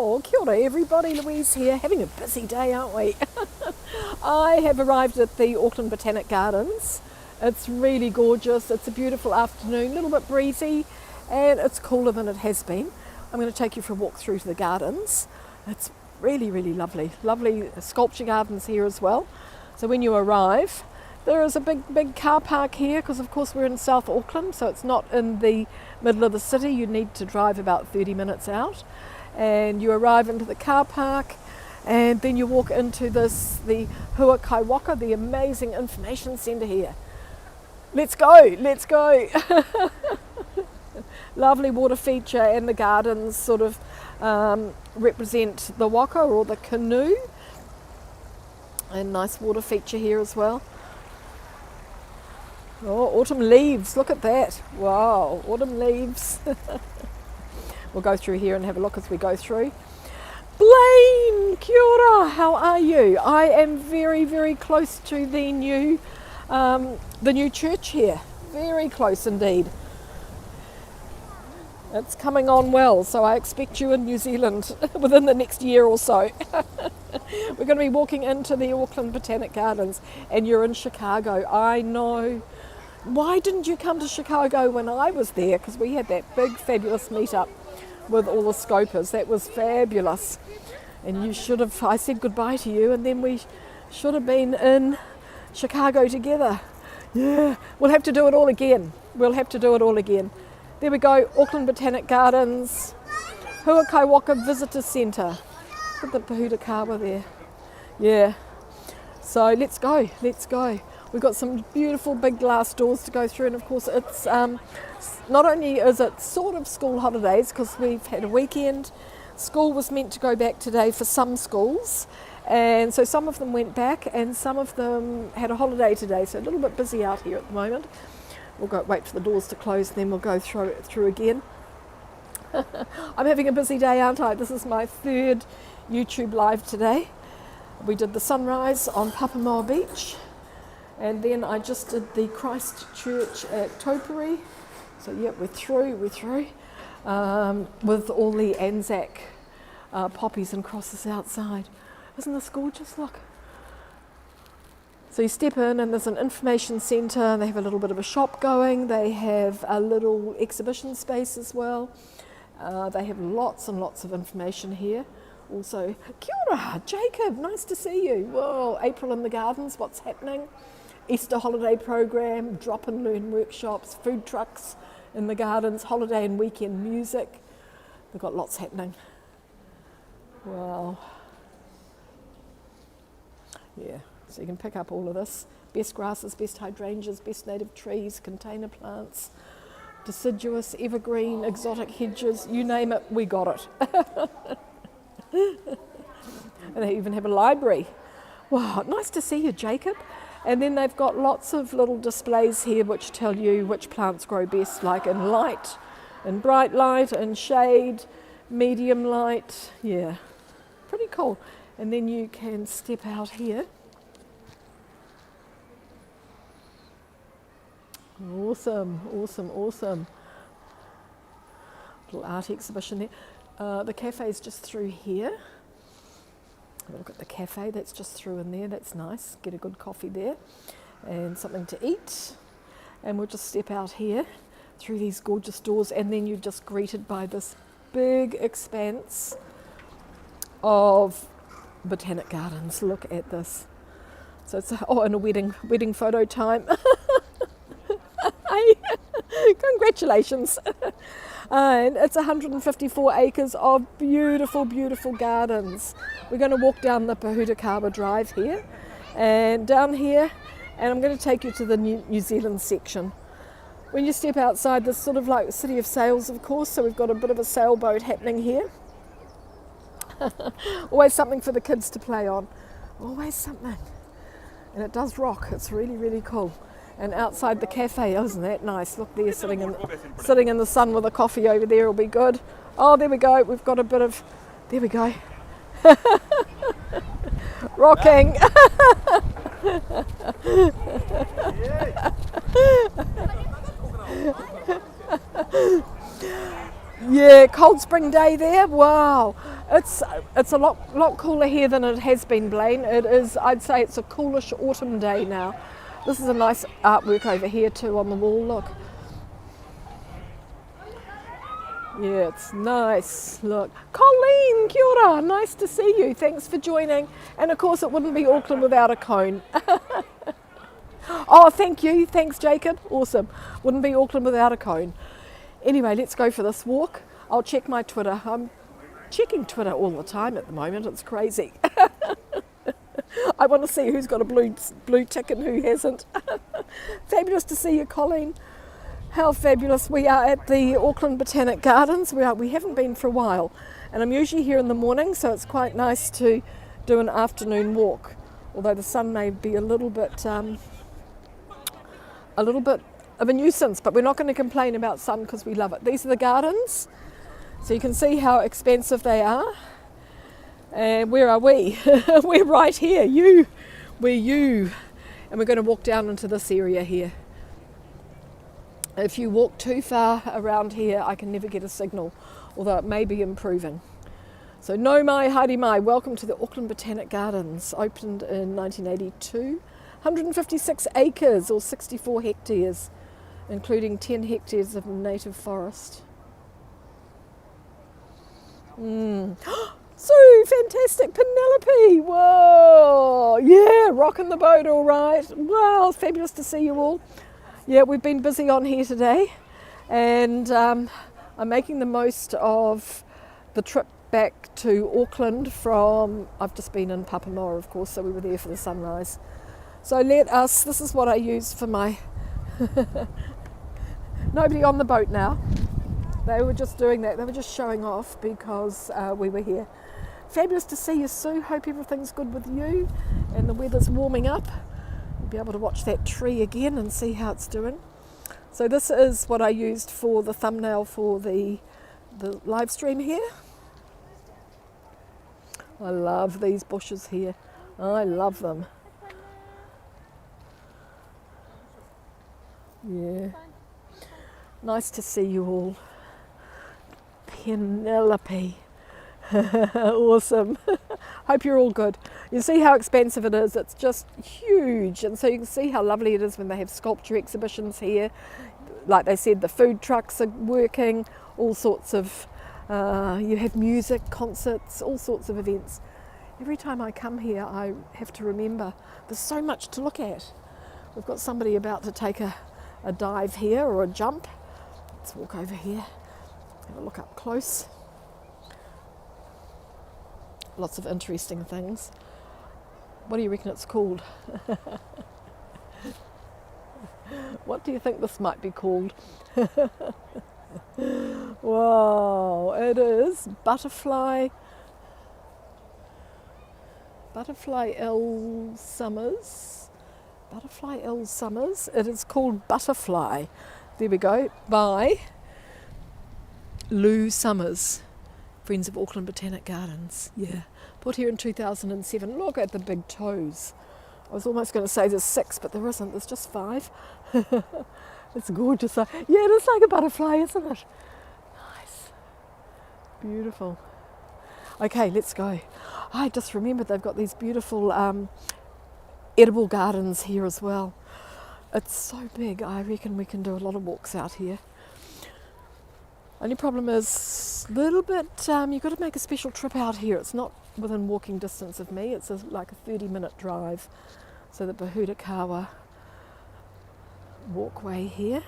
Oh, kia ora everybody, Louise here, having a busy day, aren't we? I have arrived at the Auckland Botanic Gardens. It's really gorgeous, it's a beautiful afternoon, a little bit breezy, and it's cooler than it has been. I'm going to take you for a walk through to the gardens. It's really, really lovely. Lovely sculpture gardens here as well. So when you arrive, there is a big car park here because of course we're in South Auckland, so it's not in the middle of the city. You need to drive about 30 minutes out, and you arrive into the car park, and then you walk into the Hua Kaiwaka, the amazing information centre here. Let's go, let's go. Lovely water feature, and the gardens sort of represent the waka or the canoe, and nice water feature here as well. Oh, autumn leaves, look at that. Wow, autumn leaves. We'll go through here and have a look as we go through. Blaine, kia ora, how are you? I am very, very close to the new church here. Very close indeed. It's coming on well, so I expect you in New Zealand within the next year or so. We're going to be walking into the Auckland Botanic Gardens, and you're in Chicago. I know. Why didn't you come to Chicago when I was there? Because we had that big fabulous meetup with all the scopers. That was fabulous. And you should have, I said goodbye to you, and then we should have been in Chicago together. Yeah, we'll have to do it all again. We'll have to do it all again. There we go, Auckland Botanic Gardens, Hua Kaiwaka Visitor Centre. Look at the Pahudakawa there. Yeah, so let's go, let's go. We've got some beautiful big glass doors to go through, and of course it's not only is it sort of school holidays because we've had a weekend. School was meant to go back today for some schools, and so some of them went back and some of them had a holiday today, so a little bit busy out here at the moment. We'll go wait for the doors to close, then we'll go through again. I'm having a busy day, aren't I? This is my third YouTube live today. We did the sunrise on Papamoa Beach, and then I just did the Christ Church at Taupiri. So yeah, we're through with all the Anzac poppies and crosses outside. Isn't this gorgeous? Look. So you step in and there's an information centre, and they have a little bit of a shop going. They have a little exhibition space as well. They have lots and lots of information here. Also, kia ora, Jacob, nice to see you. Whoa, April in the Gardens, what's happening? Easter holiday program, drop and learn workshops, food trucks in the gardens, holiday and weekend music. They've got lots happening. Wow. Yeah. So you can pick up all of this. Best grasses, best hydrangeas, best native trees, container plants, deciduous, evergreen, exotic hedges, you name it, we got it. And they even have a library. Wow, nice to see you, Jacob. And then they've got lots of little displays here which tell you which plants grow best, like in light, in bright light, in shade, medium light. Yeah, pretty cool. And then you can step out here. Awesome, awesome, awesome. Little art exhibition there. The cafe is just through here. Have a look at the cafe, that's just through in there, that's nice. Get a good coffee there and something to eat. And we'll just step out here through these gorgeous doors, and then you're just greeted by this big expanse of botanic gardens. Look at this. So it's and a wedding photo time. Congratulations. And it's 154 acres of beautiful, beautiful gardens. We're going to walk down the Pahudakawa Drive here and down here, and I'm going to take you to the New Zealand section. When you step outside, this sort of like City of Sails, of course, so we've got a bit of a sailboat happening here. Always something for the kids to play on. Always something. And it does rock. It's really, really cool. And outside the cafe, isn't that nice? Look there, sitting in the sun with a coffee over there will be good. Oh, there we go. We've got a bit of, there we go. Rocking. Yeah, cold spring day there. Wow. It's a lot cooler here than it has been, Blaine. It is, I'd say it's a coolish autumn day now. This is a nice artwork over here too on the wall, look. Yeah, it's nice. Look, Colleen, kia ora, nice to see you. Thanks for joining. And of course, it wouldn't be Auckland without a cone. Oh, thank you. Thanks, Jacob. Awesome. Wouldn't be Auckland without a cone. Anyway, let's go for this walk. I'll check my Twitter. I'm checking Twitter all the time at the moment. It's crazy. I want to see who's got a blue tick and who hasn't. Fabulous to see you, Colleen. How fabulous. We are at the Auckland Botanic Gardens. We haven't been for a while, and I'm usually here in the morning, so it's quite nice to do an afternoon walk, although the sun may be a little bit of a nuisance, but we're not going to complain about sun because we love it. These are the gardens, so you can see how expansive they are. And where are we? We're right here. We're you. And we're going to walk down into this area here. If you walk too far around here, I can never get a signal, although it may be improving. So no mai, haere mai, welcome to the Auckland Botanic Gardens, opened in 1982. 156 acres or 64 hectares, including 10 hectares of native forest. So fantastic, Penelope, whoa, yeah, rocking the boat all right. Wow, fabulous to see you all. Yeah, we've been busy on here today, and I'm making the most of the trip back to Auckland from, I've just been in Papamoa, of course, so we were there for the sunrise. So this is what I use for my, nobody on the boat now. They were just doing that, they were just showing off because we were here. Fabulous to see you, Sue. Hope everything's good with you and the weather's warming up. You'll be able to watch that tree again and see how it's doing. So this is what I used for the thumbnail for the live stream here. I love these bushes here. I love them. Yeah. Nice to see you all. Penelope. Awesome. Hope you're all good. You see how expansive it is. It's just huge, and so you can see how lovely it is when they have sculpture exhibitions here. Like they said, the food trucks are working, all sorts of you have music, concerts, all sorts of events. Every time I come here I have to remember there's so much to look at. We've got somebody about to take a dive here or a jump. Let's walk over here, have a look up close. Lots of interesting things. What do you reckon it's called? What do you think this might be called? Wow, it is Butterfly L. Summers. Butterfly L. Summers. It is called Butterfly. There we go. By Lou Summers. Friends of Auckland Botanic Gardens, yeah. Put here in 2007. Look at the big toes. I was almost going to say there's 6, but there isn't. There's just 5. It's gorgeous. Yeah, it is like a butterfly, isn't it? Nice. Beautiful. Okay, let's go. I just remembered they've got these beautiful edible gardens here as well. It's so big. I reckon we can do a lot of walks out here. Only problem is a little bit, you've got to make a special trip out here. It's not within walking distance of me. It's like a 30-minute drive. So the Bahudakawa walkway here.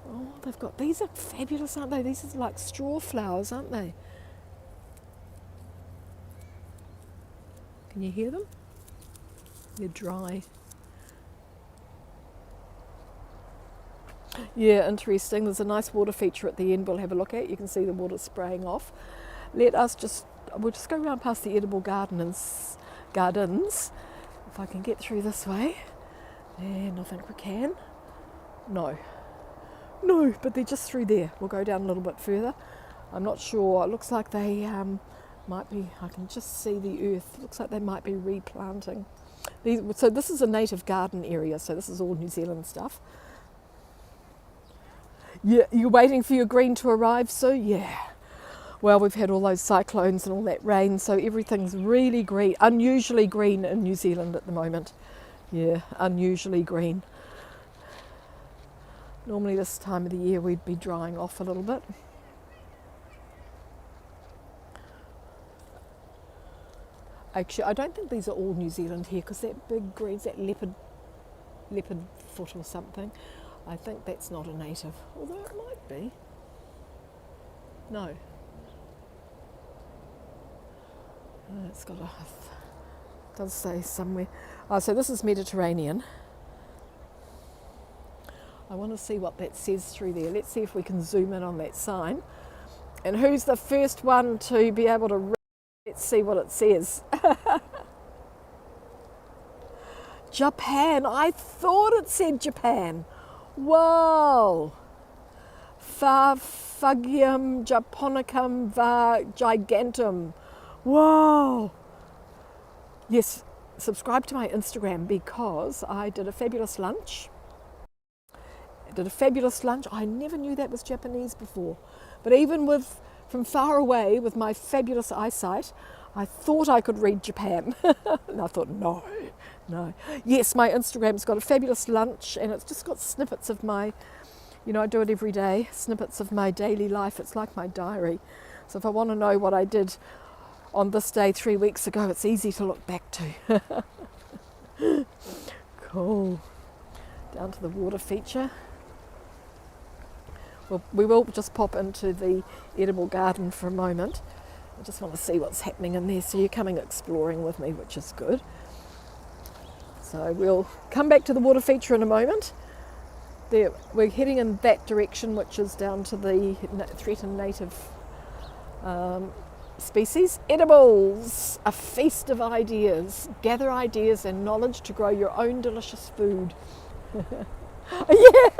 Oh, they've got, these are fabulous, aren't they? These are like straw flowers, aren't they? Can you hear them? They're dry. Yeah, interesting. There's a nice water feature at the end we'll have a look at. You can see the water spraying off. We'll just go around past the edible gardens, if I can get through this way. And I think we can. No, but they're just through there. We'll go down a little bit further. I'm not sure. It looks like they might be, I can just see the earth. It looks like they might be replanting. So this is a native garden area, so this is all New Zealand stuff. Yeah, you're waiting for your green to arrive, Sue? Yeah. Well, we've had all those cyclones and all that rain, so everything's really green, unusually green in New Zealand at the moment. Yeah, unusually green. Normally this time of the year we'd be drying off a little bit. Actually, I don't think these are all New Zealand here, because that big green's that leopard foot or something. I think that's not a native, although it might be. No. It's got a, does say somewhere. Oh, so this is Mediterranean. I want to see what that says through there. Let's see if we can zoom in on that sign. And who's the first one to be able to read? Let's see what it says. Japan. I thought it said Japan. Wow. Farfagium japonicum va gigantum. Whoa. Yes, subscribe to my Instagram, because I did a fabulous lunch. I never knew that was Japanese before. But even from far away, with my fabulous eyesight, I thought I could read Japan. And I thought, no. Yes, my Instagram's got a fabulous lunch, and it's just got snippets of my, I do it every day, snippets of my daily life. It's like my diary. So if I want to know what I did on this day 3 weeks ago, it's easy to look back to. Cool. Down to the water feature. Well, we will just pop into the edible garden for a moment. I just want to see what's happening in there. So you're coming exploring with me, which is good. So we'll come back to the water feature in a moment. There, we're heading in that direction, which is down to the threatened native species. Edibles, a feast of ideas. Gather ideas and knowledge to grow your own delicious food. Yeah!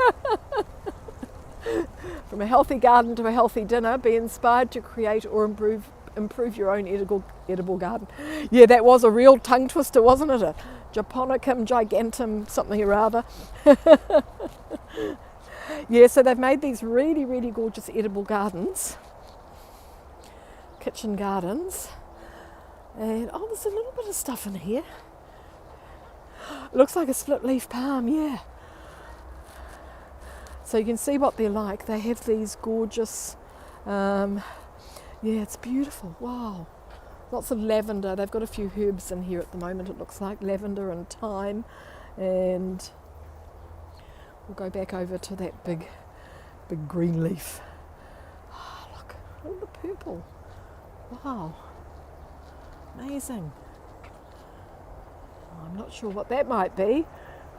From a healthy garden to a healthy dinner, be inspired to create or improve your own edible garden. Yeah, that was a real tongue twister, wasn't it? A Japonicum gigantum something or other. Yeah, so they've made these really, really gorgeous edible gardens, kitchen gardens, and oh, there's a little bit of stuff in here. It looks like a split leaf palm, yeah. So you can see what they're like. They have these gorgeous, yeah, it's beautiful. Wow. Lots of lavender. They've got a few herbs in here at the moment, it looks like. Lavender and thyme. And we'll go back over to that big green leaf. Oh, look, all the purple. Wow. Amazing. I'm not sure what that might be.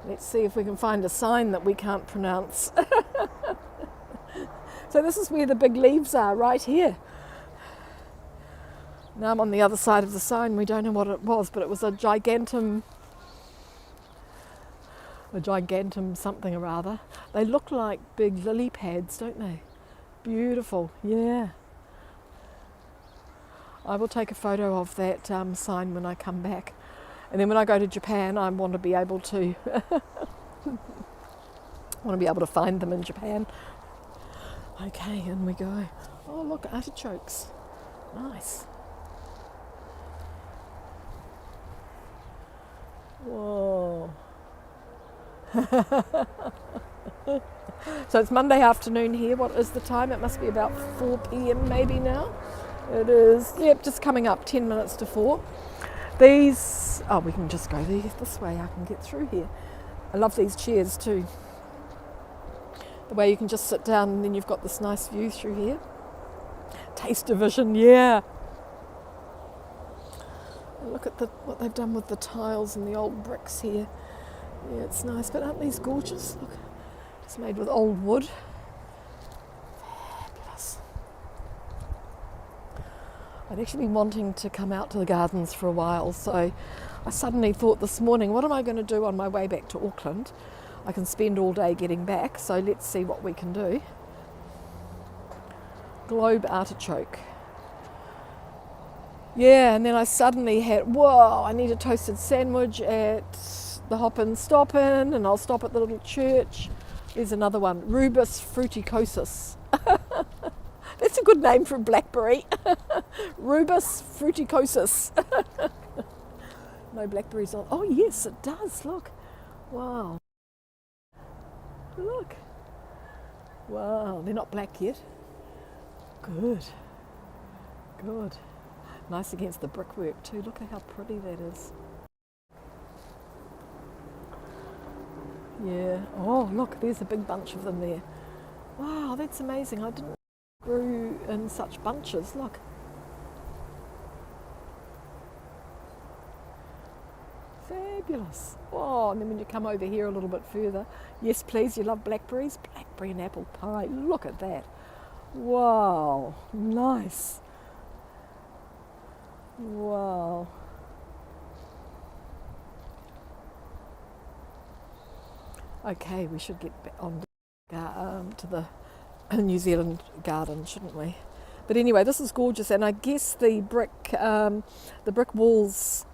Let's see if we can find a sign that we can't pronounce. So this is where the big leaves are, right here. Now I'm on the other side of the sign. We don't know what it was, but it was a gigantum something or other. They look like big lily pads, don't they? Beautiful, yeah. I will take a photo of that sign when I come back. And then when I go to Japan, I want to be able to find them in Japan. Okay, in we go. Oh, look, artichokes. Nice. Whoa. So it's Monday afternoon here. What is the time? It must be about 4 p.m. maybe now. It is, yep, just coming up 10 minutes to 4. These, oh, we can just go this way. I can get through here. I love these chairs too. The way you can just sit down and then you've got this nice view through here. Taste division, yeah. And look at what they've done with the tiles and the old bricks here. Yeah, it's nice, but aren't these gorgeous? Look, it's made with old wood. Fabulous. I'd actually been wanting to come out to the gardens for a while, so I suddenly thought this morning, what am I going to do on my way back to Auckland? I can spend all day getting back, so let's see what we can do. Globe artichoke. Yeah, and then I suddenly had, whoa, I need a toasted sandwich at the Hop and Stop In, and I'll stop at the little church. There's another one, Rubus fruticosus. That's a good name for a blackberry. Rubus fruticosus. No blackberries on. Oh yes, it does. Look. Wow. Look. Wow, they're not black yet. Good. Good. Nice against the brickwork too. Look at how pretty that is. Yeah. Oh, look, there's a big bunch of them there. Wow, that's amazing. I didn't know it grew in such bunches. Look. Fabulous. Oh, and then when you come over here a little bit further, yes please, you love blackberries? Blackberry and apple pie. Look at that. Wow, nice. Wow. Okay, we should get back on to the New Zealand garden, shouldn't we? But anyway, this is gorgeous, and I guess the brick walls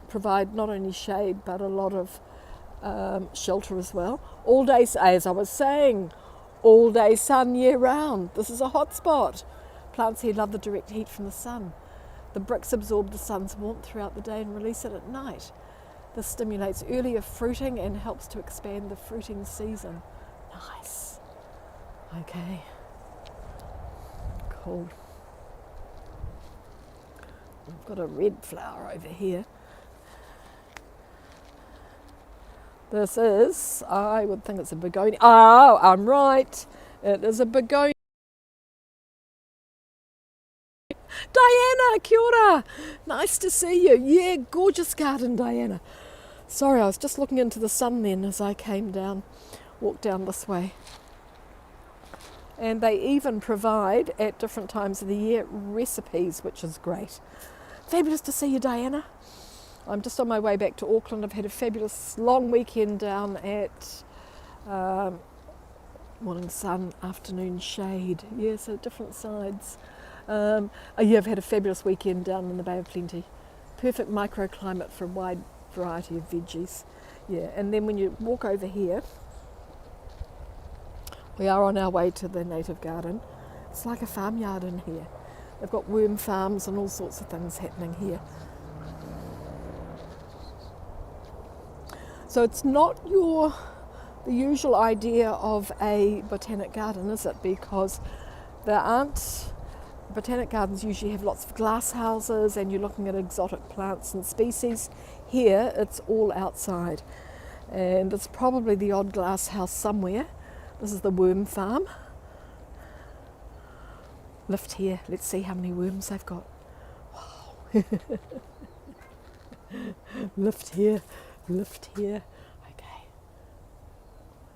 provide not only shade but a lot of shelter as well. All day, as I was saying, all day sun year round. This is a hot spot. Plants here love the direct heat from the sun. The bricks absorb the sun's warmth throughout the day and release it at night. This stimulates earlier fruiting and helps to expand the fruiting season. Nice. Okay. Cool. I've got a red flower over here. This is, I would think it's a begonia. Oh, I'm right. It is a begonia. Diana, kia ora. Nice to see you. Yeah, gorgeous garden, Diana. Sorry, I was just looking into the sun then as I came down, walked down this way. And they even provide, at different times of the year, recipes, which is great. Fabulous to see you, Diana. I'm just on my way back to Auckland. I've had a fabulous long weekend down at morning sun, afternoon shade. Yeah, so different sides. Yeah, I've had a fabulous weekend down in the Bay of Plenty. Perfect microclimate for a wide variety of veggies. Yeah, and then when you walk over here, we are on our way to the native garden. It's like a farmyard in here. They've got worm farms and all sorts of things happening here. So it's not the usual idea of a botanic garden, is it? Because botanic gardens usually have lots of glass houses and you're looking at exotic plants and species. Here it's all outside, and it's probably the odd glass house somewhere. This is the worm farm. Lift here, let's see how many worms they've got. Wow. Lift here. Okay.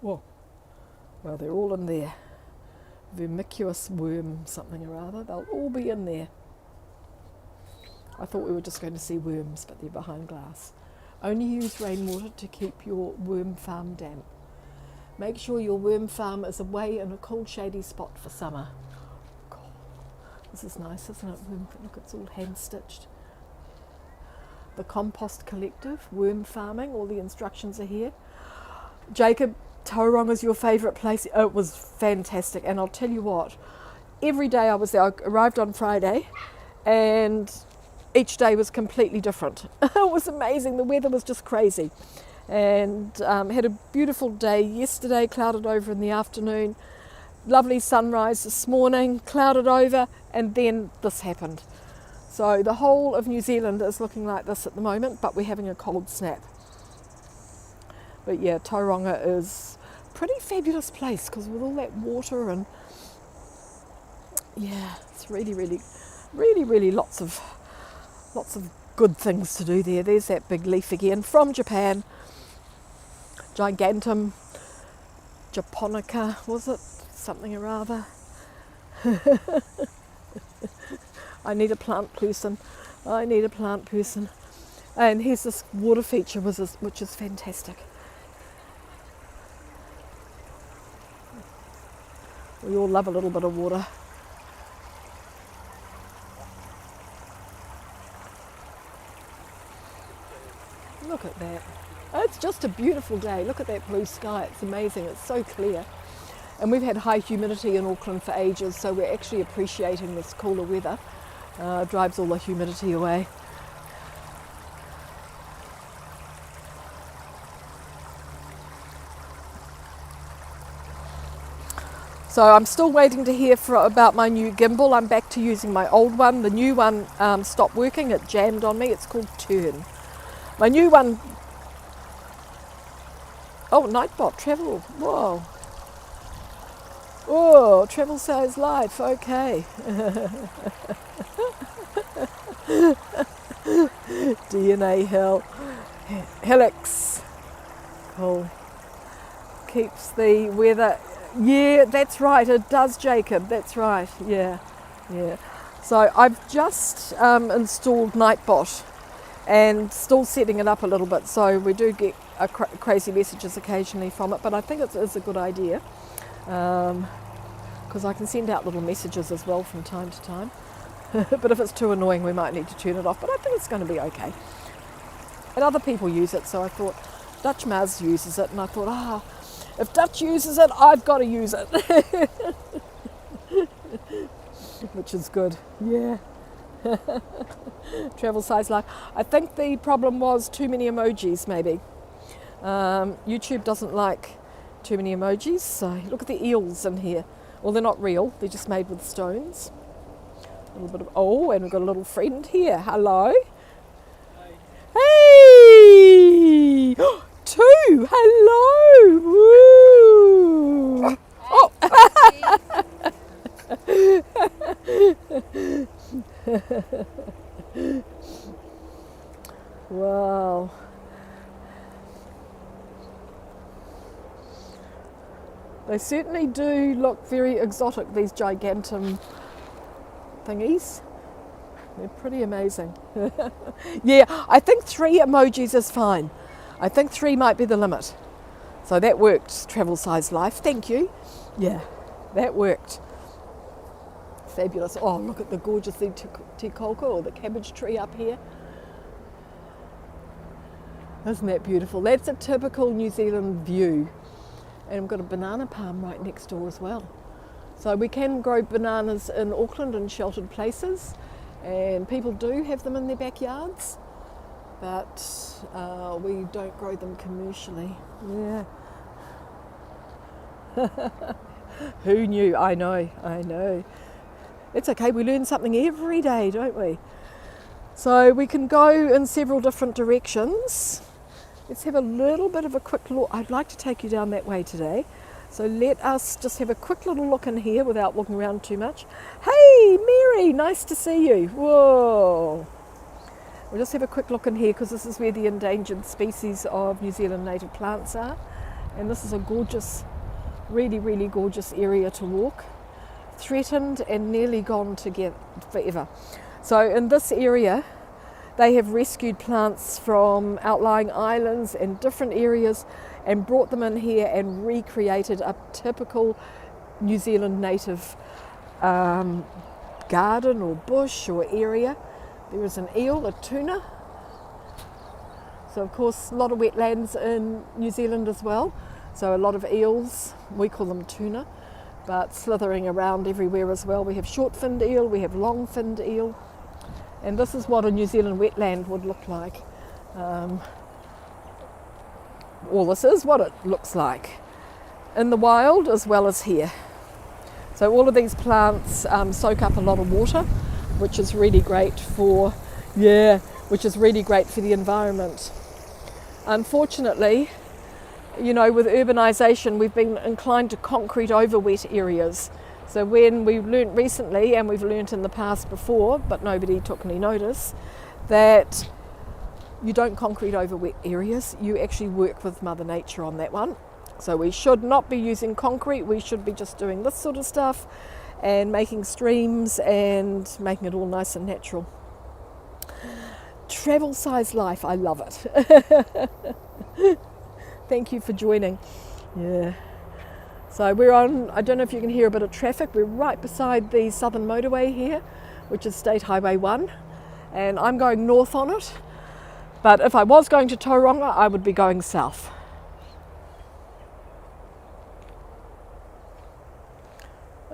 Whoa. Well, they're all in there. Vermiculous worm something or other. They'll all be in there. I thought we were just going to see worms, but they're behind glass. Only use rainwater to keep your worm farm damp. Make sure your worm farm is away in a cool, shady spot for summer. Cool. This is nice, isn't it? Look, it's all hand-stitched. The Compost Collective, worm farming, all the instructions are here. Jacob, Tauranga is your favourite place. It was fantastic, and I'll tell you what, every day I was there, I arrived on Friday, and each day was completely different. It was amazing, the weather was just crazy. And had a beautiful day yesterday, clouded over in the afternoon. Lovely sunrise this morning, clouded over, and then this happened. So the whole of New Zealand is looking like this at the moment, but we're having a cold snap. But yeah, Tauranga is a pretty fabulous place because with all that water and yeah, it's really lots of good things to do there. There's that big leaf again from Japan, Gigantum japonica, was it? Something or other. I need a plant person. And here's this water feature which is fantastic. We all love a little bit of water. Look at that. It's just a beautiful day. Look at that blue sky. It's amazing. It's so clear. And we've had high humidity in Auckland for ages, so we're actually appreciating this cooler weather. It drives all the humidity away. So I'm still waiting to hear about my new gimbal. I'm back to using my old one. The new one stopped working, it jammed on me. It's called Turn. My new one, oh, Nightbot, travel, whoa. Oh, travel saves life, okay. DNA helix, cool. Keeps the weather, yeah, that's right, it does, Jacob, that's right, yeah. So I've just installed Nightbot and still setting it up a little bit, so we do get crazy messages occasionally from it, but I think it's a good idea. Because I can send out little messages as well from time to time. But if it's too annoying, we might need to turn it off. But I think it's going to be okay. And other people use it, so I thought, Dutch Maz uses it, and I thought, if Dutch uses it, I've got to use it. Which is good, yeah. Travel size life. I think the problem was too many emojis, maybe. YouTube doesn't like too many emojis, so look at the eels in here. Well, they're not real, they're just made with stones. A little bit of, oh, and we've got a little friend here. Hello. Hey! Two! Hello! Woo! Oh! Wow. They certainly do look very exotic, these gigantum thingies. They're pretty amazing. Yeah, I think 3 emojis is fine. I think 3 might be the limit. So that worked, travel size life. Thank you. Yeah, that worked. Fabulous. Oh, look at the gorgeous tikoko, or the cabbage tree up here. Isn't that beautiful? That's a typical New Zealand view. And we've got a banana palm right next door as well. So we can grow bananas in Auckland in sheltered places, and people do have them in their backyards, but we don't grow them commercially. Yeah. Who knew? I know. It's okay, we learn something every day, don't we? So we can go in several different directions. Let's have a little bit of a quick look. I'd like to take you down that way today. So let us just have a quick little look in here without looking around too much. Hey, Mary, nice to see you. Whoa. We'll just have a quick look in here because this is where the endangered species of New Zealand native plants are. And this is a gorgeous, really, really gorgeous area to walk. Threatened and nearly gone forever. So in this area, they have rescued plants from outlying islands and different areas and brought them in here and recreated a typical New Zealand native garden or bush or area. There is an eel, a tuna. So of course a lot of wetlands in New Zealand as well. So a lot of eels, we call them tuna, but slithering around everywhere as well. We have short-finned eel, we have long-finned eel. And this is what a New Zealand wetland would look like. Well, this is what it looks like in the wild as well as here. So all of these plants soak up a lot of water, which is really great for, which is really great for the environment. Unfortunately, you know, with urbanisation, we've been inclined to concrete over wet areas. So when we've learnt recently, and we've learnt in the past before, but nobody took any notice, that you don't concrete over wet areas, you actually work with Mother Nature on that one. So we should not be using concrete, we should be just doing this sort of stuff and making streams and making it all nice and natural. Travel size life, I love it. Thank you for joining. Yeah. So we're on, I don't know if you can hear a bit of traffic, we're right beside the Southern Motorway here, which is State Highway 1, and I'm going north on it, but if I was going to Tauranga, I would be going south.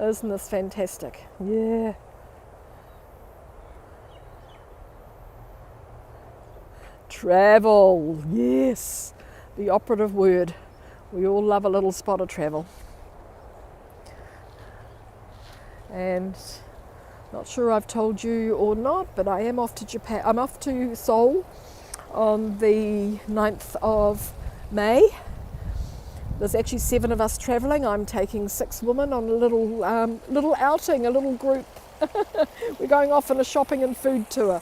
Isn't this fantastic? Yeah. Travel, yes, the operative word. We all love a little spot of travel. And not sure I've told you or not, but I am off to Japan. I'm off to Seoul on the 9th of May. There's actually 7 of us travelling. I'm taking 6 women on a little outing, a little group. We're going off on a shopping and food tour.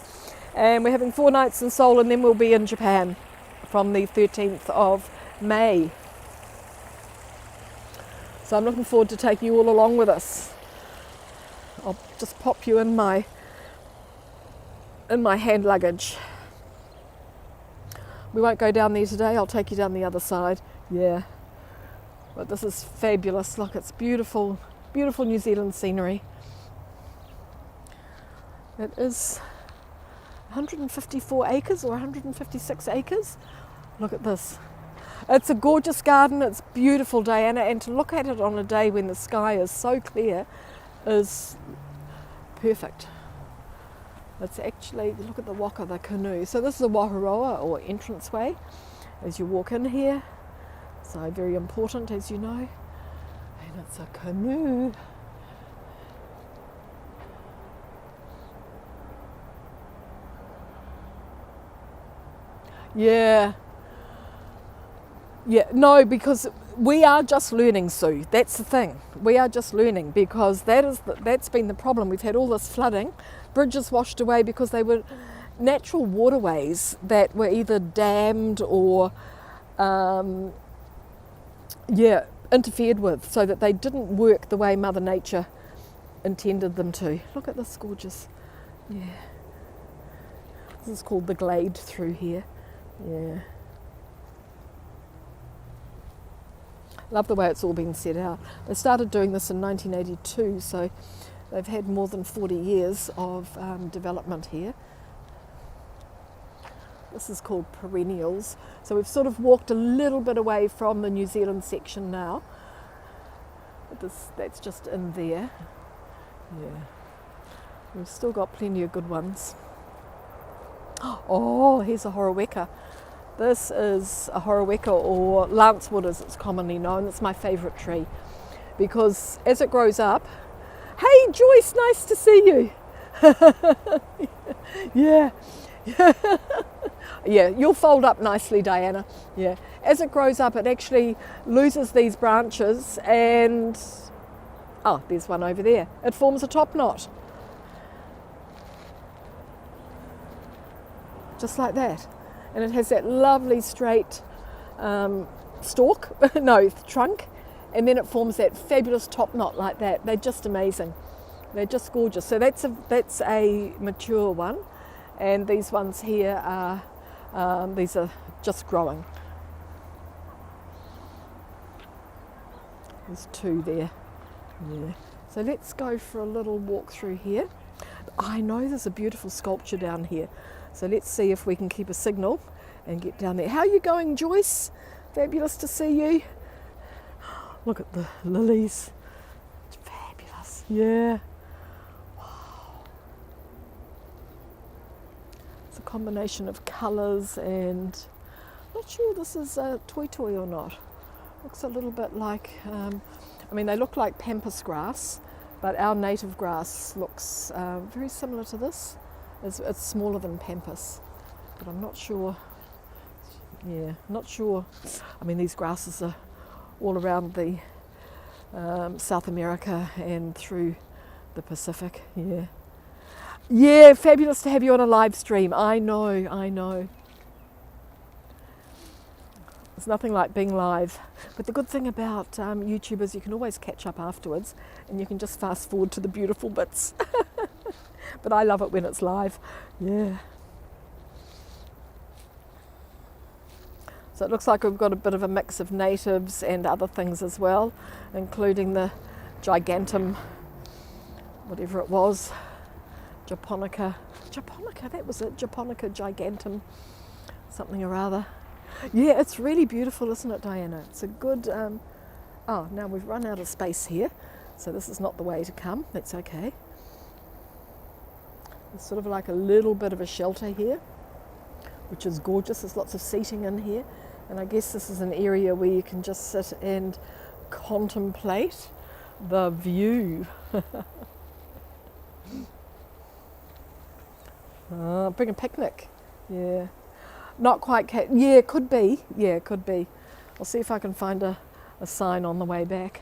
And we're having 4 nights in Seoul, and then we'll be in Japan from the 13th of May. So I'm looking forward to taking you all along with us. I'll just pop you in my hand luggage. We won't go down there today. I'll take you down the other side. Yeah. But this is fabulous. Look, it's beautiful, beautiful New Zealand scenery. It is 154 acres or 156 acres. Look at this. It's a gorgeous garden. It's beautiful, Diana, and to look at it on a day when the sky is so clear is perfect. It's actually, look at the waka, the canoe. So this is a waharoa or entranceway as you walk in here. So very important, as you know. And it's a canoe. Yeah. Yeah, no, because we are just learning, Sue. That's the thing. We are just learning, because that's been the problem. We've had all this flooding, bridges washed away because they were natural waterways that were either dammed or interfered with, so that they didn't work the way Mother Nature intended them to. Look at this gorgeous, yeah. This is called the glade through here, yeah. Love the way it's all been set out. They started doing this in 1982, so they've had more than 40 years of development here. This is called perennials. So we've sort of walked a little bit away from the New Zealand section now. That's just in there. Yeah. We've still got plenty of good ones. Oh, here's a horoweka. This is a horoweka, or lancewood as it's commonly known. It's my favourite tree because as it grows up, hey Joyce, nice to see you. Yeah. Yeah, you'll fold up nicely, Diana. Yeah. As it grows up, it actually loses these branches and, oh, there's one over there. It forms a top knot. Just like that. And it has that lovely straight stalk, no, trunk, and then it forms that fabulous top knot like that. They're just amazing. They're just gorgeous. So that's a mature one, and these ones here are these are just growing. There's 2 there. Yeah. So let's go for a little walk through here. I know there's a beautiful sculpture down here. So let's see if we can keep a signal and get down there. How are you going, Joyce? Fabulous to see you. Look at the lilies. It's fabulous. Yeah. Wow. It's a combination of colours, and I'm not sure this is a toy or not. Looks a little bit like, I mean, they look like pampas grass, but our native grass looks very similar to this. It's smaller than pampas, but I'm not sure. Yeah, not sure. I mean, these grasses are all around the South America and through the Pacific. Yeah. Yeah, fabulous to have you on a live stream. I know. There's nothing like being live. But the good thing about YouTube is you can always catch up afterwards, and you can just fast forward to the beautiful bits. But I love it when it's live. Yeah. So it looks like we've got a bit of a mix of natives and other things as well, including the gigantum, whatever it was, japonica, that was it, japonica gigantum, something or other. Yeah, it's really beautiful, isn't it, Diana? It's a good, oh, now we've run out of space here, So this is not the way to come, that's okay. There's sort of like a little bit of a shelter here, which is gorgeous. There's lots of seating in here. And I guess this is an area where you can just sit and contemplate the view. Bring a picnic. Yeah. Not quite yeah, could be. Yeah, could be. I'll see if I can find a sign on the way back.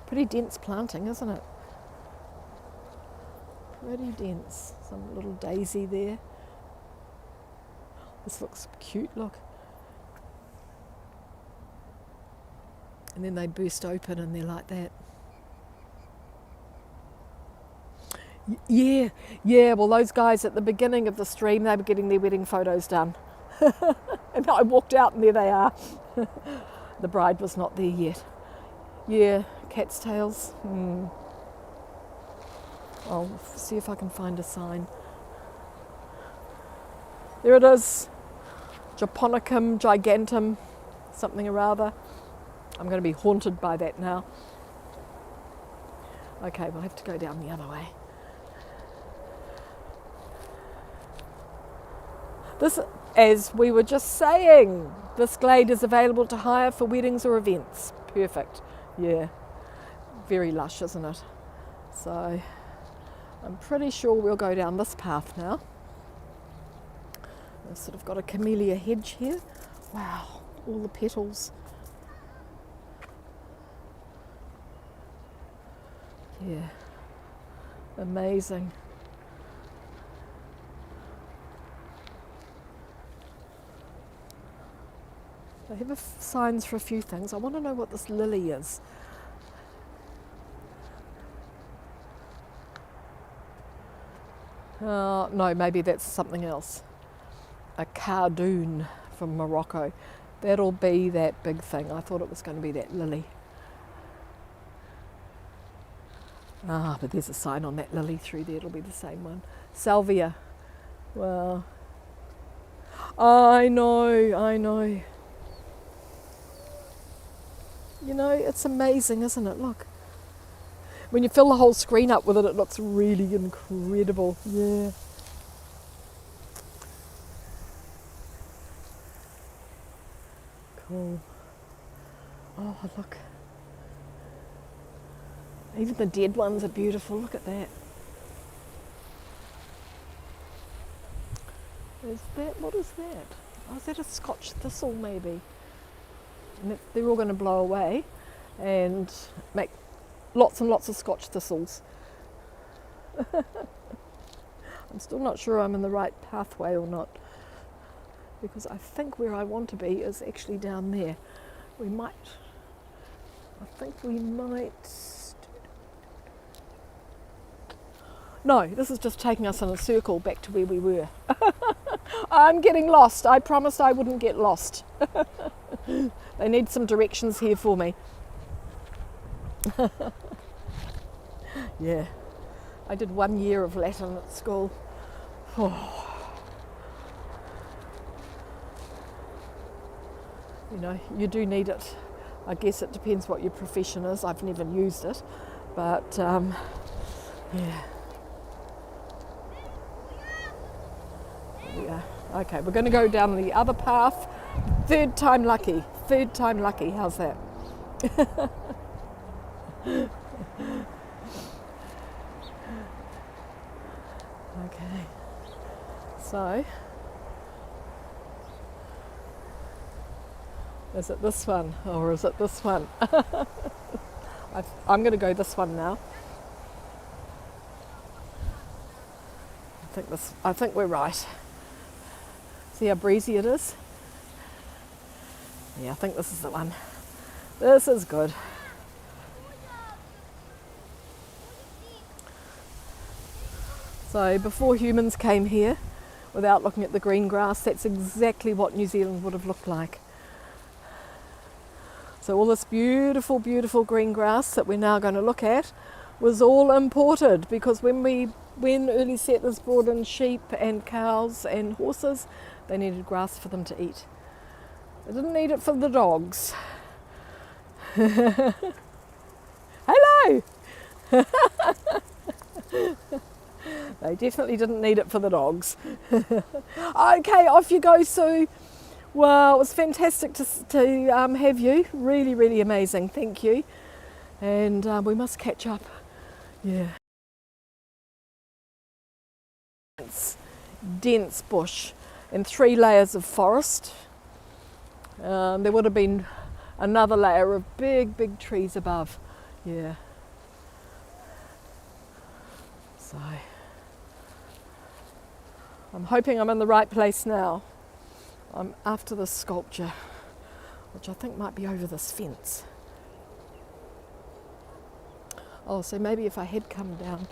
Pretty dense planting, isn't it? Pretty dense. Some little daisy there. This looks cute, look. And then they burst open and they're like that. Yeah, well those guys at the beginning of the stream, they were getting their wedding photos done. And I walked out and there they are. The bride was not there yet. Yeah, cat's tails. I'll see if I can find a sign. There it is. Japonicum gigantum, something or other. I'm going to be haunted by that now. Okay, we'll have to go down the other way. This, as we were just saying, this glade is available to hire for weddings or events. Perfect. Yeah. Very lush, isn't it? So I'm pretty sure we'll go down this path now. I've sort of got a camellia hedge here. Wow, all the petals. Yeah, amazing. I have signs for a few things. I want to know what this lily is. No, maybe that's something else. A cardoon from Morocco. That'll be that big thing. I thought it was going to be that lily. But there's a sign on that lily through there. It'll be the same one. Salvia. Well, I know. You know, it's amazing, isn't it? Look. When you fill the whole screen up with it, it looks really incredible. Yeah. Cool. Oh, look. Even the dead ones are beautiful. Look at that. What is that? Oh, is that a Scotch thistle maybe? And they're all going to blow away and make lots and lots of Scotch thistles. I'm still not sure I'm in the right pathway or not, because I think where I want to be is actually down there. I think we might. No, this is just taking us in a circle back to where we were. I'm getting lost. I promised I wouldn't get lost. They need some directions here for me. Yeah, I did 1 year of Latin at school. Oh. You know, you do need it. I guess it depends what your profession is. I've never used it, but yeah. Yeah. Okay, we're going to go down the other path. Third time lucky. How's that? Okay. So, is it this one or is it this one? I'm going to go this one now. I think we're right. See how breezy it is? Yeah, I think this is the one. This is good. So before humans came here, without looking at the green grass, that's exactly what New Zealand would have looked like. So all this beautiful, beautiful green grass that we're now going to look at was all imported, because when early settlers brought in sheep and cows and horses, they needed grass for them to eat. I didn't need it for the dogs. Hello! They definitely didn't need it for the dogs. Okay, off you go, Sue. Well, it was fantastic to have you. Really, really amazing. Thank you. And we must catch up. Yeah. Dense bush and 3 layers of forest. There would have been another layer of big, big trees above. Yeah. So I'm hoping I'm in the right place now. I'm after this sculpture, which I think might be over this fence. Oh, so maybe if I had come down.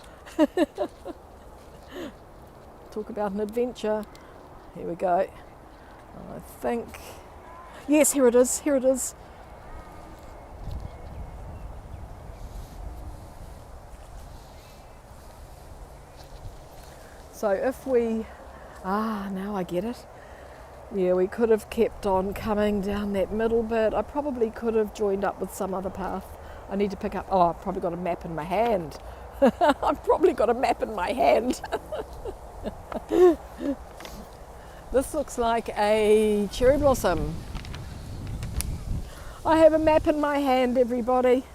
Talk about an adventure. Here we go. I think, yes, here it is, here it is. So if we, now I get it. Yeah, we could have kept on coming down that middle bit. I probably could have joined up with some other path. I need to pick up, I've probably got a map in my hand. I've probably got a map in my hand. This looks like a cherry blossom. I have a map in my hand, everybody.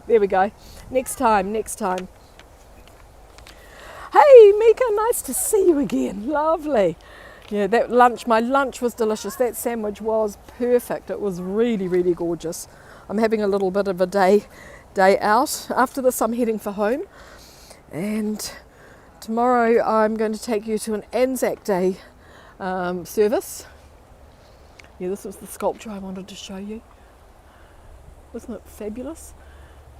There we go. Next time, next time. Hey Mika, nice to see you again. Lovely. Yeah, that lunch, my lunch was delicious. That sandwich was perfect. It was really, really gorgeous. I'm having a little bit of a day out. After this, I'm heading for home. And tomorrow, I'm going to take you to an Anzac Day service. Yeah, this was the sculpture I wanted to show you. Wasn't it fabulous?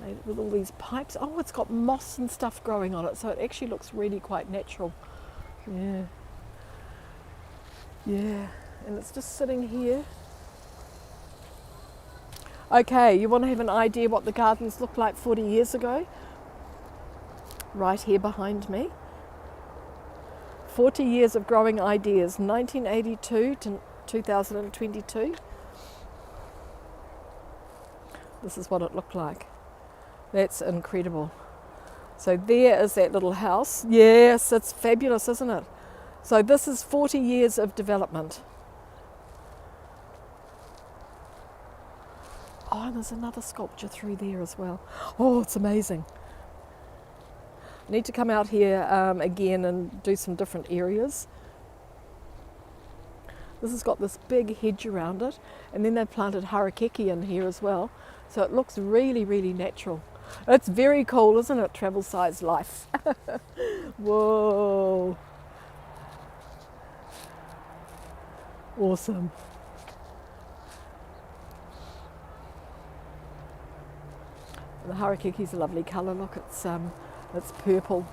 Made it with all these pipes. Oh, it's got moss and stuff growing on it, so it actually looks really quite natural. Yeah. Yeah, and it's just sitting here. Okay, you want to have an idea what the gardens looked like 40 years ago? Right here behind me. 40 years of growing ideas, 1982 to 2022. This is what it looked like. That's incredible. So there is that little house. Yes, it's fabulous, isn't it? So this is 40 years of development. Oh, and there's another sculpture through there as well. Oh, it's amazing. I need to come out here again and do some different areas. This has got this big hedge around it, and then they've planted harakeke in here as well. So it looks really, really natural. It's very cool, isn't it? Travel size life. Whoa. Awesome. The harakeke is a lovely colour. Look, it's purple,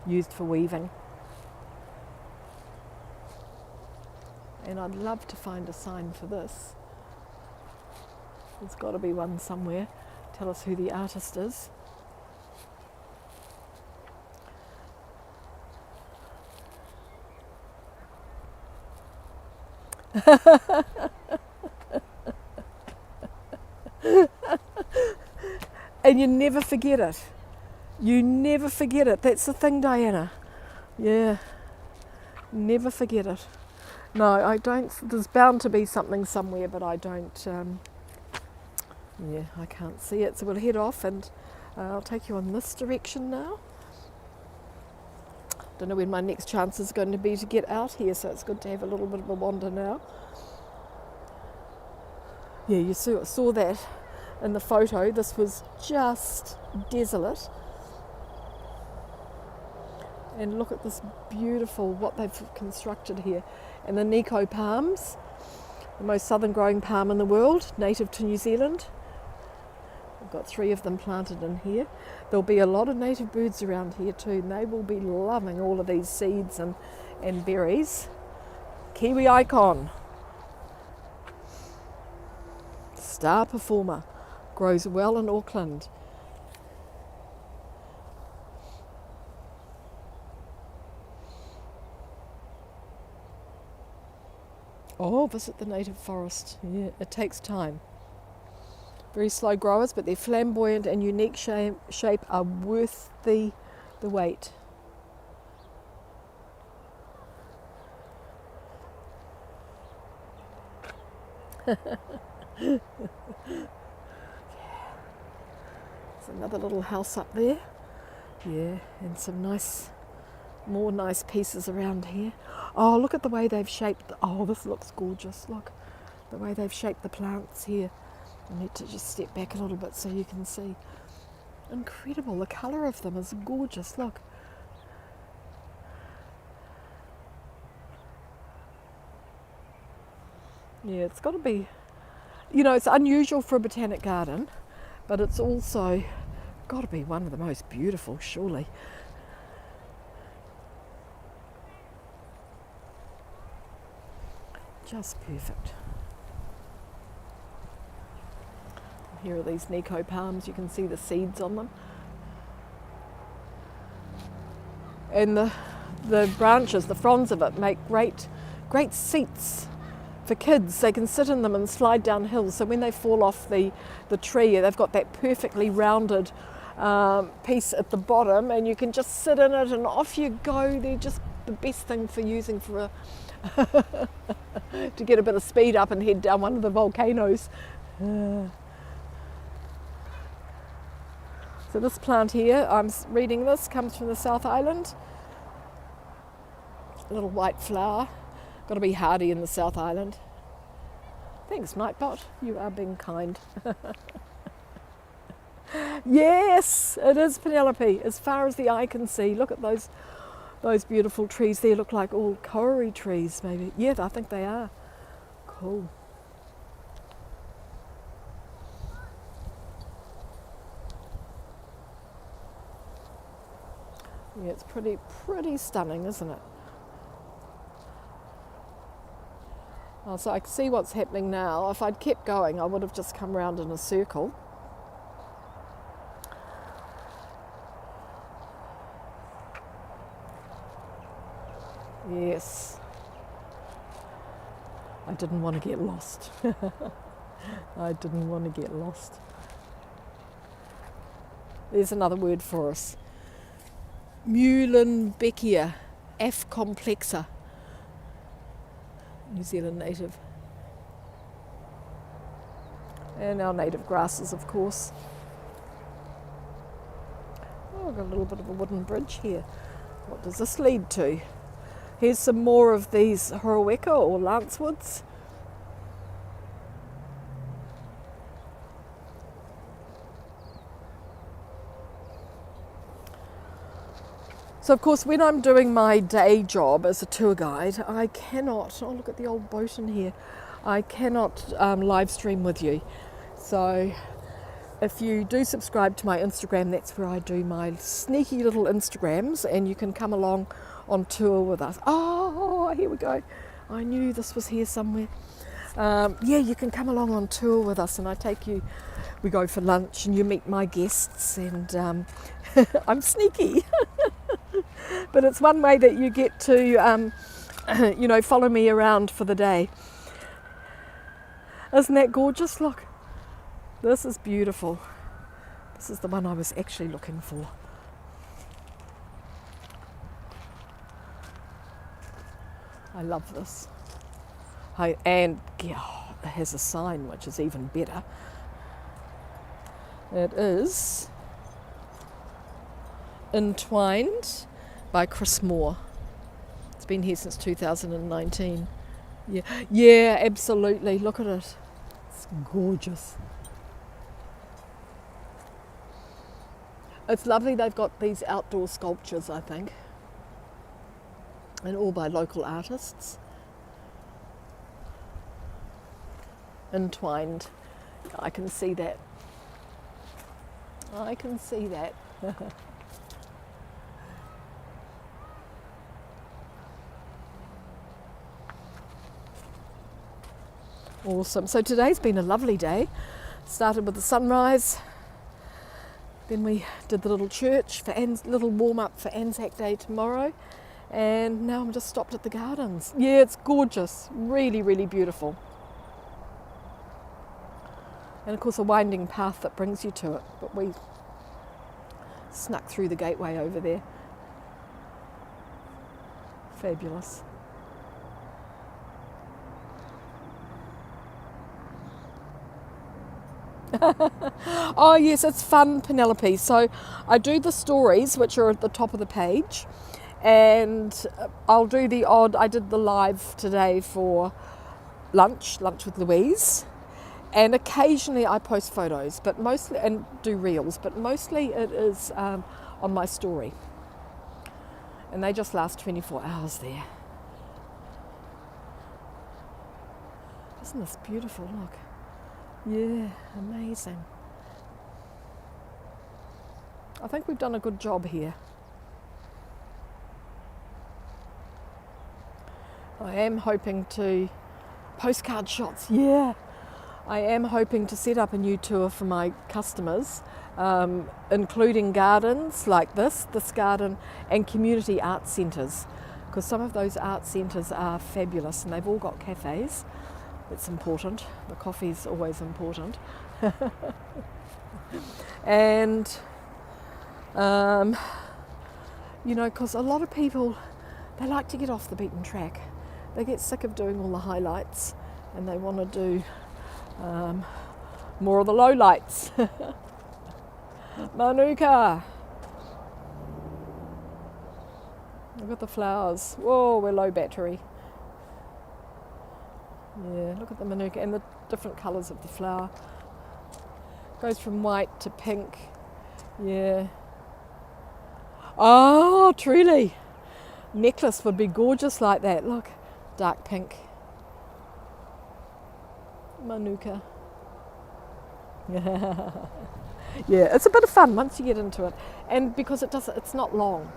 used for weaving. And I'd love to find a sign for this. There's got to be one somewhere. Tell us who the artist is. And you never forget it. You never forget it. That's the thing, Diana. Yeah. Never forget it. No, I don't. There's bound to be something somewhere, but I don't. Yeah, I can't see it. So we'll head off, and I'll take you on this direction now. Don't know when my next chance is going to be to get out here, so it's good to have a little bit of a wander now. Yeah, you saw that in the photo. This was just desolate. And look at this beautiful, what they've constructed here. And the Nico palms, the most southern growing palm in the world, native to New Zealand. We've got 3 of them planted in here. There'll be a lot of native birds around here too, and they will be loving all of these seeds and berries. Kiwi icon. Star performer. Grows well in Auckland. Oh, visit the native forest. Yeah, it takes time. Very slow growers, but their flamboyant and unique shape are worth the wait. There's another little house up there. Yeah, and some more nice pieces around here. Oh, look at the way they've shaped. Oh, this looks gorgeous. Look, the way they've shaped the plants here. I need to just step back a little bit so you can see. Incredible. The colour of them is gorgeous. Look. Yeah, it's got to be, it's unusual for a botanic garden, but it's also got to be one of the most beautiful, surely. Just perfect. Here are these Nico palms. You can see the seeds on them. And the branches, the fronds of it, make great seats for kids. They can sit in them and slide down hills. So when they fall off the tree, they've got that perfectly rounded piece at the bottom, and you can just sit in it and off you go. They're just the best thing for using for to get a bit of speed up and head down one of the volcanoes. So this plant here, I'm reading this, comes from the South Island. A little white flower. Got to be hardy in the South Island. Thanks, Nightbot. You are being kind. Yes, it is Penelope. As far as the eye can see, look at those beautiful trees there. Look like all kauri trees, maybe. Yeah, I think they are. Cool. Yeah, it's pretty stunning, isn't it? Oh, so I can see what's happening now. If I'd kept going, I would have just come round in a circle. Yes. I didn't want to get lost. I didn't want to get lost. There's another word for us. Muhlenbeckia F. complexa. New Zealand native. And our native grasses, of course. Oh, I've got a little bit of a wooden bridge here. What does this lead to? Here's some more of these Horoweka or lancewoods. So of course when I'm doing my day job as a tour guide, I cannot, oh look at the old boat in here, I cannot live stream with you. So if you do subscribe to my Instagram, that's where I do my sneaky little Instagrams, and you can come along on tour with us. Oh, here we go. I knew this was here somewhere. Yeah, you can come along on tour with us, and I take you, we go for lunch and you meet my guests, and I'm sneaky. But it's one way that you get to, follow me around for the day. Isn't that gorgeous? Look, this is beautiful. This is the one I was actually looking for. I love this. And yeah, it has a sign which is even better. It is Entwined by Chris Moore. It's been here since 2019. Yeah, absolutely. Look at it. It's gorgeous. It's lovely. They've got these outdoor sculptures, I think, and all by local artists. Entwined. I can see that. I can see that. Awesome. So today's been a lovely day. Started with the sunrise. Then we did the little church for little warm up for Anzac Day tomorrow, And now I'm just stopped at the gardens. Yeah, it's gorgeous, really, really beautiful. And of course a winding path that brings you to it, but we snuck through the gateway over there. Fabulous. Oh yes, it's fun, Penelope. So I do the stories, which are at the top of the page, and I'll do the odd, I did the live today for lunch with Louise, and occasionally I post photos, but mostly, and do reels, but mostly it is on my story. And they just last 24 hours there. Isn't this beautiful? Look. Yeah, amazing. I think we've done a good job here. I am hoping to postcard shots, yeah. I am hoping to set up a new tour for my customers, including gardens like this garden, and community art centres, because some of those art centres are fabulous and they've all got cafes. It's important. The coffee's always important. And, you know, because a lot of people, they like to get off the beaten track. They get sick of doing all the highlights and they want to do more of the lowlights. Manuka. Look at the flowers. Whoa, we're low battery. Yeah, look at the manuka and the different colours of the flower. Goes from white to pink. Yeah. Oh, truly. Necklace would be gorgeous like that. Look, dark pink. Manuka. Yeah. Yeah, it's a bit of fun once you get into it. And because it's not long,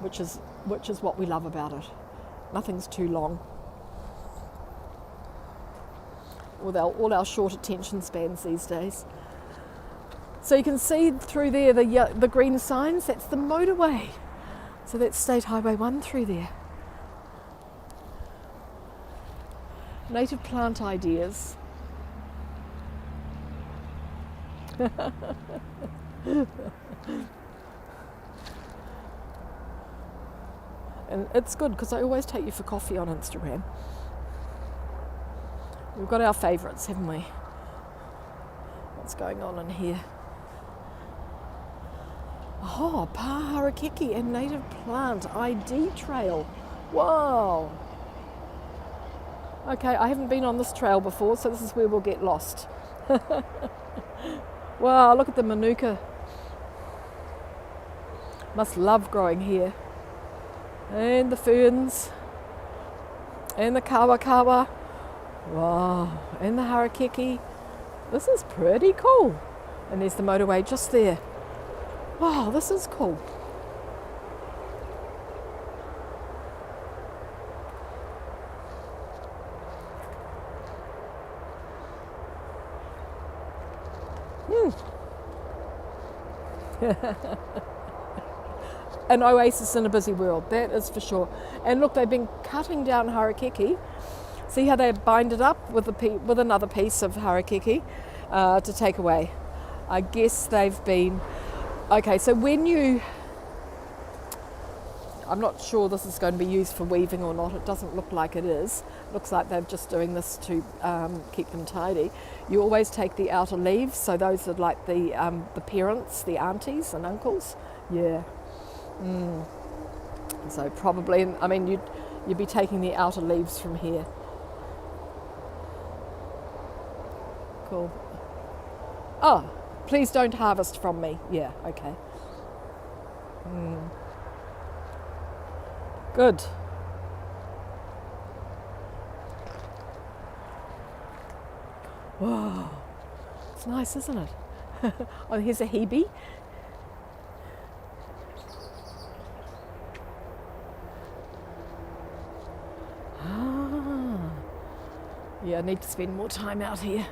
which is what we love about it. Nothing's too long. With all our short attention spans these days. So you can see through there the green signs, that's the motorway. So that's State Highway 1 through there. Native plant ideas. And it's good because I always take you for coffee on Instagram. We've got our favourites, haven't we? What's going on in here? Oh, Paharakiki and Native Plant ID Trail. Wow. Okay, I haven't been on this trail before, so this is where we'll get lost. Wow, look at the manuka. Must love growing here. And the ferns. And the kawa. Wow, and the harakiki. This is pretty cool. And there's the motorway just there. Wow, this is cool. An oasis in a busy world, that is for sure. And look, they've been cutting down harakiki. See how they bind it up with another piece of harakiki to take away. I guess they've been... Okay, so I'm not sure this is going to be used for weaving or not. It doesn't look like it is. It looks like they're just doing this to keep them tidy. You always take the outer leaves, so those are like the parents, the aunties and uncles. Yeah. So probably, I mean, you'd be taking the outer leaves from here. Cool. Oh, please don't harvest from me. Yeah, okay. Good. Whoa, it's nice, isn't it? Oh, here's a hebe. Yeah, I need to spend more time out here.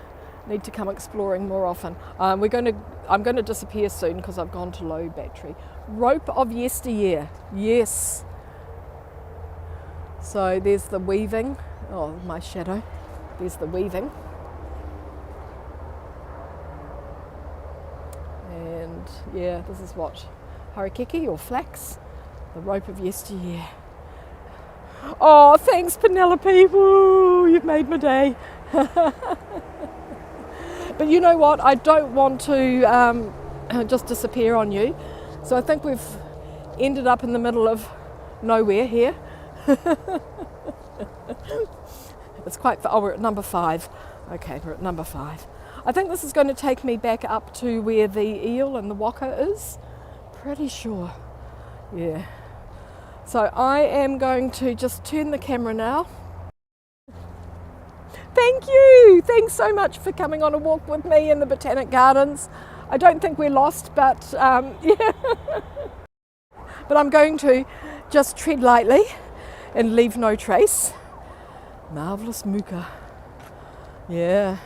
Need to come exploring more often. I'm going to disappear soon because I've gone to low battery. Rope of yesteryear. Yes. So there's the weaving. Oh, my shadow. There's the weaving. And yeah, this is what? Harakeke or flax? The rope of yesteryear. Oh, thanks Penelope. Woo, you've made my day. But you know what? I don't want to just disappear on you. So I think we've ended up in the middle of nowhere here. It's quite far. Oh, we're at number 5. Okay, we're at number 5. I think this is going to take me back up to where the eel and the waka is. Pretty sure. Yeah. So I am going to just turn the camera now. Thank you. Thanks so much for coming on a walk with me in the Botanic Gardens. I don't think we're lost, but yeah. But I'm going to just tread lightly and leave no trace. Marvellous muka. Yeah.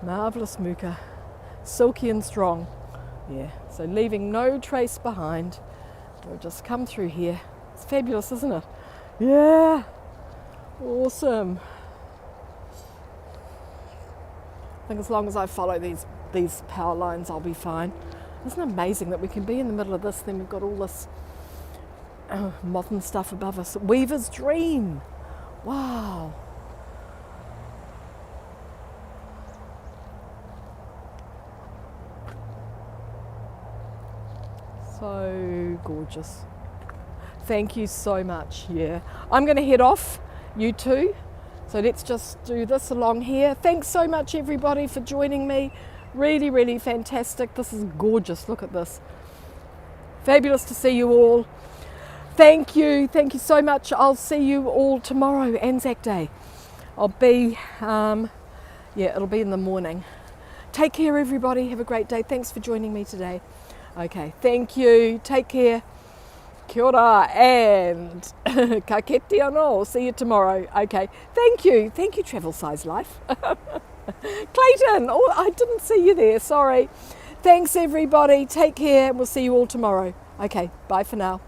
Marvellous muka. Silky and strong. Yeah. So leaving no trace behind. We'll just come through here. It's fabulous, isn't it? Yeah. Awesome. I think as long as I follow these power lines, I'll be fine. Isn't it amazing that we can be in the middle of this, then we've got all this modern stuff above us. Weaver's dream. Wow. So gorgeous. Thank you so much. Yeah. I'm going to head off. You too. So let's just do this along here. Thanks so much everybody for joining me. Really, really fantastic. This is gorgeous. Look at this. Fabulous to see you all. Thank you. Thank you so much. I'll see you all tomorrow, Anzac Day. I'll be, yeah, it'll be in the morning. Take care everybody. Have a great day. Thanks for joining me today. Okay, thank you. Take care. Kia ora and ka kete anō. See you tomorrow. Okay, thank you. Thank you, Travel Size Life. Clayton, oh, I didn't see you there. Sorry. Thanks, everybody. Take care. We'll see you all tomorrow. Okay, bye for now.